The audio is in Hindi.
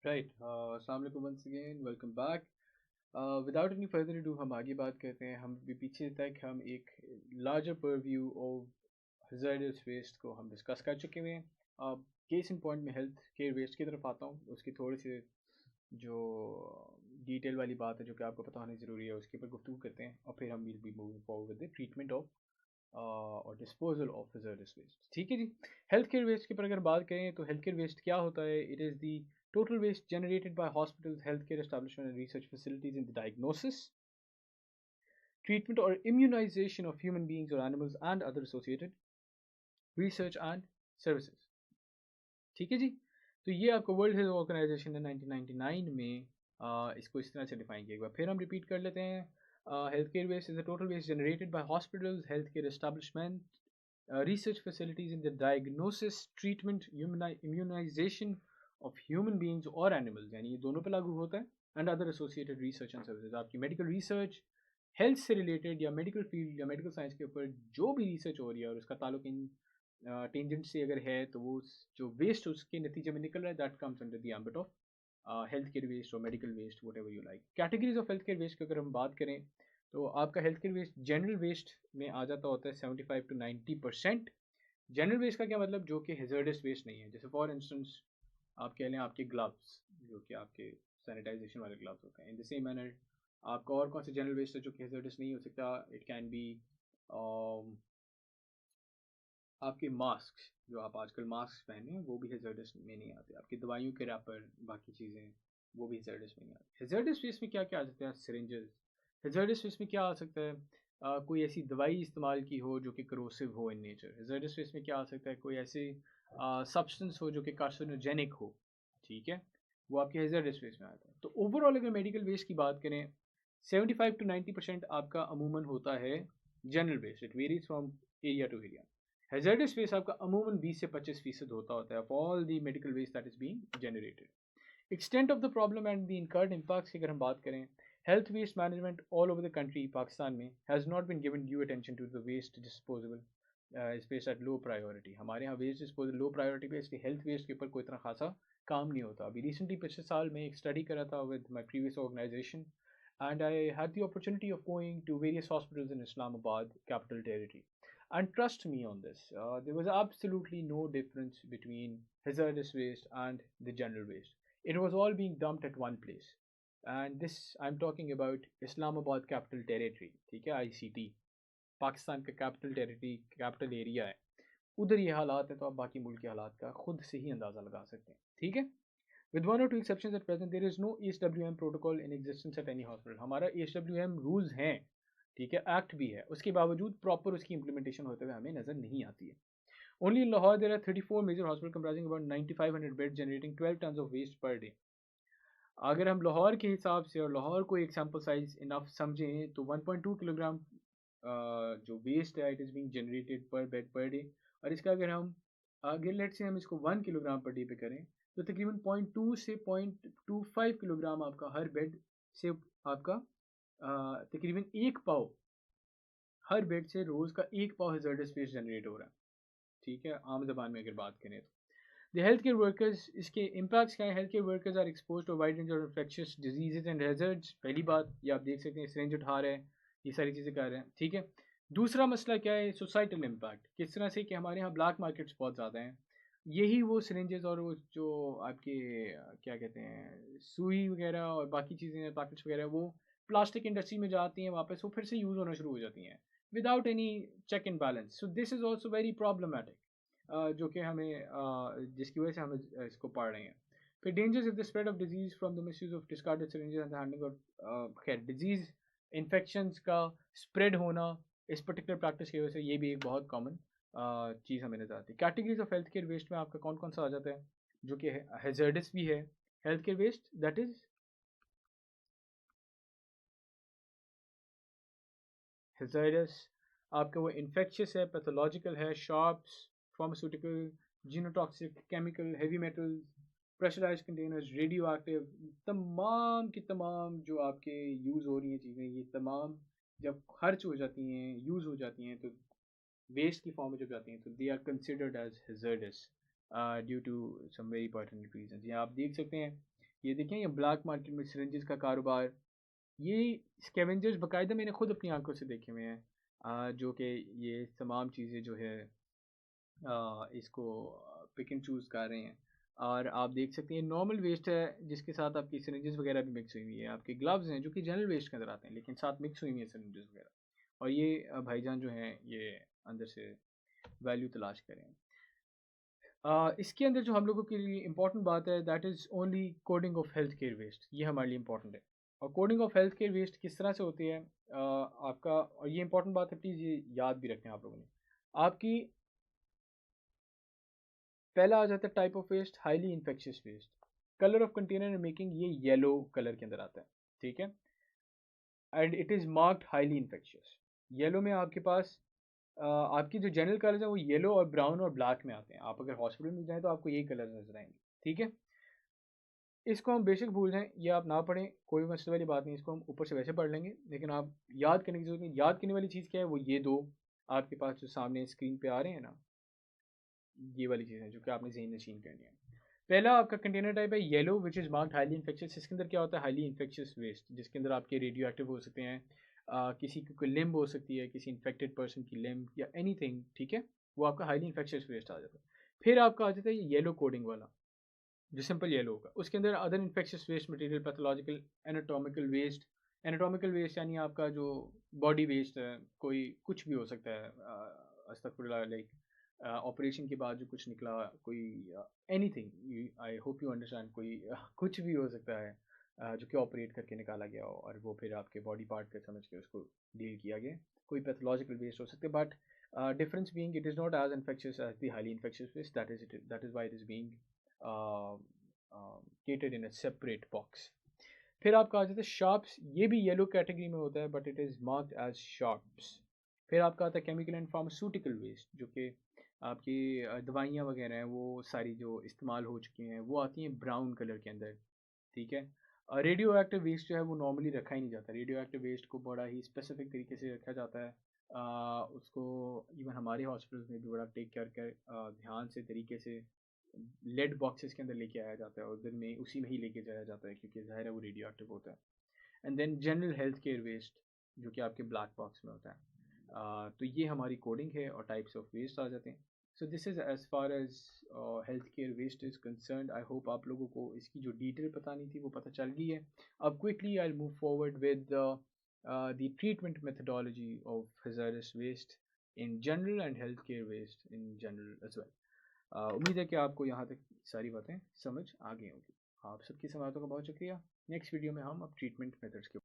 राइट। अस्सलाम वालेकुम once again, welcome back. Without any further do हम आगे बात करते हैं। हम भी पीछे तक हम एक larger purview of hazardous waste को हम डिस्कस कर चुके हुए हैं। केस इन पॉइंट में हेल्थ केयर वेस्ट की तरफ आता हूँ। उसकी थोड़ी सी जो डिटेल वाली बात है जो कि आपको पता होनी ज़रूरी है, उसके ऊपर गुफ्तगू करते हैं और फिर हम will be moving forward with the treatment of और डिस्पोजल ऑफ हज़ार्डस वेस्ट। ठीक है जी। हेल्थ केयर वेस्ट के ऊपर अगर बात करें तो हेल्थ केयर वेस्ट क्या होता है? It is the total waste generated by hospitals, healthcare establishments, and research facilities in the diagnosis, treatment, or immunization of human beings or animals and other associated research and services. ठीक है जी। तो ये आपको वर्ल्ड हेल्थ ऑर्गेनाइजेशन ने 1999 में इसको इस तरह से डिफाइन किया। एक बार फिर हम रिपीट कर लेते हैं। Health care waste is the total waste generated by hospitals, health care establishment, research facilities in the diagnosis, treatment, immunization of human beings or animals, यानी ये दोनों पे लागू होता है, and other associated research and services। आपकी मेडिकल रिसर्च, हेल्थ से रिलेटेड या मेडिकल फील्ड या मेडिकल साइंस के ऊपर जो भी रिसर्च हो रही है और उसका ताल्लुक इन टेंजेंट से अगर है तो वो जो वेस्ट उसके नतीजे में निकल रहा है, that comes under the ambit of health care waste और medical waste, whatever you like. Categories of health care waste की अगर हम बात करें तो आपका health care waste general waste में आ जाता होता है 75 to 90%। जनरल वेस्ट का क्या मतलब? जो कि हेजर्डस वेस्ट नहीं है। जैसे फॉर इंस्टेंस आप कह लें आपके ग्लव्स, जो कि आपके सैनिटाइजेशन वाले ग्लव्स होते हैं। इन द सेम मैनर आपका और कौन सा जनरल वेस्ट है जो कि हेजर्डस नहीं हो सकता? इट कैन बी आपके मास्क, जो आप आजकल मास्क पहने हैं वो भी हेजर्डस में नहीं आते। आपकी दवाइयों के रैपर, बाकी चीज़ें वो भी हेजर्डस में नहीं आती। हेजर्डस वेस्ट में क्या क्या आ सकता है? सिरिंजेस। हेजर्डस वेस्ट में क्या आ सकता है? कोई ऐसी दवाई इस्तेमाल की हो जो कि करोसिव हो इन नेचर। हेजर्डस वेस्ट में क्या आ सकता है? कोई ऐसी सब्सटेंस हो जो कि कार्सिनोजेनिक हो। ठीक है, वो आपके हेजर्डस वेस्ट में आता है। तो ओवरऑल अगर मेडिकल वेस्ट की बात करें, 75 to 90% आपका अमूमन होता है general waste. It varies from area to area. Hazardous waste आपका अमूमन 20 से 25% होता है of all the medical waste that is being generated. Extent of the problem and the incurred impacts की अगर हम बात करें, health waste management all over the country Pakistan में has not been given due attention to the waste disposable space at low priority. हमारे यहाँ वेस्ट डिस्पोजल लो प्रायोरिटी पे, इसलिए हेल्थ वेस्ट के ऊपर कोई इतना खासा काम नहीं होता। अभी रिसेंटली पिछले साल में एक स्टडी करा था with my previous organization and I had the opportunity of going to various hospitals in Islamabad, capital territory. And trust me on this, there was absolutely no difference between hazardous waste and the general waste. It was all being dumped at one place. And this, I'm talking about Islamabad capital territory, ठीक है, ICT, पाकिस्तान का कैपिटल टेरिटरी, कैपिटल एरिया है। उधर ये हालात है तो आप बाकी मुल्क के हालात का खुद से ही अंदाज़ा लगा सकते हैं। ठीक है। With one or two exceptions at present, there is no ESWM protocol in existence at any hospital. हमारा ESWM rules हैं, ठीक है, एक्ट भी है, उसके बावजूद प्रॉपर उसकी इम्प्लीमेंटेशन होते हुए हमें नज़र नहीं आती है। Only in Lahore there are 34 major hospitals comprising about 9,500 beds generating 12 tons of waste per day. अगर हम लाहौर के हिसाब से और लाहौर को एक सैम्पल साइज इनफ समझें तो 1.2 किलोग्राम जो वेस्ट है इट इज़ बीइंग जनरेटेड पर बेड पर डे। और इसका अगर हम अगर लेट से हम इसको 1 किलोग्राम पर डे पे करें तो तकरीबन 0.2 से 0.25 किलोग्राम आपका हर बेड से आपका तकरीबन एक पाव, हर बेड से रोज़ का एक पाव hazardous waste जनरेट हो रहा है। ठीक है, आम जबान में अगर बात करें तो द हेल्थ केयर वर्कर्स, इसके इम्पैक्ट्स क्या है? Health care workers are expose to wide range of infectious diseases and hazards. पहली बात ये आप देख सकते हैं, सिरिंज उठा रहे हैं, ये सारी चीज़ें कर रहे हैं। ठीक है। दूसरा मसला क्या है? Societal impact. किस तरह से कि हमारे यहाँ ब्लैक मार्केट्स बहुत ज़्यादा हैं। यही वो सिरिंजेस और वो जो आपके क्या कहते हैं सुई वगैरह और बाकी चीज़ें पैकेट्स वगैरह, वो प्लास्टिक इंडस्ट्री में जाती हैं, वापस वो फिर से यूज़ होना शुरू हो जाती हैं without any check and balance. So this is also very problematic, जो कि हमें जिसकी वजह से हम इसको पढ़ रहे हैं। फिर dangers of the spread of disease from the misuse of discarded syringes and the handling of, खैर डिजीज इन्फेक्शंस का स्प्रेड होना इस पर्टिकुलर प्रैक्टिस की वजह से ये भी एक बहुत कॉमन चीज़ हमें नजर आती है। Categories of health care waste में आपका कौन कौन सा आ जाता है जो कि हैजर्डस भी है? Health care waste that is hazardous, आपका वो इन्फेक्शियस है, पैथोलॉजिकल है, sharps, pharmaceutical, genotoxic, chemical, heavy metals, pressurize containers, radioactive, तमाम की तमाम जो आपके यूज़ हो रही हैं चीज़ें, ये तमाम जब खर्च हो जाती हैं, यूज़ हो जाती हैं, तो वेस्ट की फॉर्म में जब जाती हैं तो they are considered as hazardous due to some very important reason. ये आप देख सकते हैं, ये देखें, ये ब्लैक मार्केट में सिरिंजेस का कारोबार, ये स्कैवेंजर्स बाकायदा मैंने खुद अपनी आंखों से देखे हुए हैं, जो कि ये तमाम चीज़ें जो है इसको पिक एंड चूज़ कर रहे हैं। और आप देख सकते हैं नॉर्मल वेस्ट है जिसके साथ आपकी सिरिंजेस वगैरह भी मिक्स हुई हुई है, आपके ग्लव्स हैं जो कि जनरल वेस्ट के अंदर आते हैं लेकिन साथ मिक्स हुई हुई है सिरिंजेस वगैरह, और ये भाईजान जो हैं ये अंदर से वैल्यू तलाश करें। इसके अंदर जो हम लोगों के लिए इंपॉर्टेंट बात है that is only coding of health care waste, ये हमारे लिए इंपॉर्टेंट है। और coding of health care waste किस तरह से होती है, आपका, और ये इंपॉर्टेंट बात है, प्लीज़ ये याद भी रखें आप लोगों ने। आपकी पहला आ जाता है type of waste, highly infectious waste. Colour of container and making, ये येलो कलर के अंदर आता है, ठीक है, and it is marked highly infectious. Yellow में आपके पास आपकी जो जनरल कलर्स हैं वो येलो और ब्राउन और ब्लैक में आते हैं। आप अगर हॉस्पिटल में जाएँ तो आपको यही कलर नजर आएंगे, ठीक है। इसको हम बेशक भूल जाएं, ये आप ना पढ़ें, कोई मसले वाली बात नहीं, इसको हम ऊपर से वैसे पढ़ लेंगे, लेकिन आप याद करने की जरूरत नहीं। याद करने वाली चीज़ क्या है, वो ये दो आपके पास जो सामने स्क्रीन पे आ रहे हैं ना, ये वाली चीज़ें जो कि आपने ज़हन नशीन करनी है। पहला आपका कंटेनर टाइप है yellow which is marked highly infectious. इसके अंदर क्या होता है, हाईली इन्फेक्शियस वेस्ट, जिसके अंदर आपके रेडियो एक्टिव हो सकते हैं, किसी की कोई लिम्ब हो सकती है, किसी इन्फेक्टेड पर्सन की लिम्ब या एनीथिंग, ठीक है, वो आपका हाईली इन्फेक्शियस वेस्ट आ जाता है। फिर आपका आ जाता है ये येलो कोडिंग वाला जो सिंपल येलो होगा, उसके अंदर other infectious waste material, pathological, anatomical waste. Anatomical waste यानी आपका जो बॉडी वेस्ट है, कोई कुछ भी हो सकता है, अस्तगफुरुल्लाह, लाइक ऑपरेशन के बाद जो कुछ निकला, कोई anything, I hope you understand, कोई कुछ भी हो सकता है जो कि ऑपरेट करके निकाला गया हो और वो फिर आपके बॉडी पार्ट का समझ के उसको डील किया गया, कोई पैथोलॉजिकल वेस्ट हो सकते हैं, but difference being it is not as infectious as the highly infectious waste, that is why it is being catered in a separate box. फिर आपका आ जाता है शार्प्स, ये भी येलो कैटेगरी में होता है but it is marked as sharps. फिर आपका आता है केमिकल एंड फार्मास्यूटिकल वेस्ट, जो कि आपकी दवाइयाँ वगैरह हैं वो सारी जो इस्तेमाल हो चुकी हैं वो आती हैं ब्राउन कलर के अंदर, ठीक है। रेडियो एक्टिव वेस्ट जो है वो नॉर्मली रखा ही नहीं जाता, रेडियो एक्टिव वेस्ट को बड़ा ही स्पेसिफिक तरीके से रखा जाता है। उसको इवन हमारे हॉस्पिटल्स में भी बड़ा टेक केयर कर ध्यान से तरीके से लेड बॉक्सेस के अंदर लेके आया जाता है और दिन में उसी में ही लेके जाया जाता है क्योंकि ज़ाहिर है वो रेडियो एक्टिव होता है। And then general health care waste जो कि आपके ब्लैक बॉक्स में होता है। तो ये हमारी कोडिंग है और टाइप्स ऑफ वेस्ट आ जाते हैं। So this is as far as health care waste is concern. I hope आप लोगों को इसकी जो डिटेल पता नहीं थी वो पता चल गई है। अब quickly I move forward with the treatment methodology of hazardous waste in general and healthcare waste in general as well. उम्मीद है कि आपको यहाँ तक सारी बातें समझ आ गई होंगी। आप सबकी समातों का बहुत शुक्रिया। नेक्स्ट वीडियो में हम अब ट्रीटमेंट मेथड्स के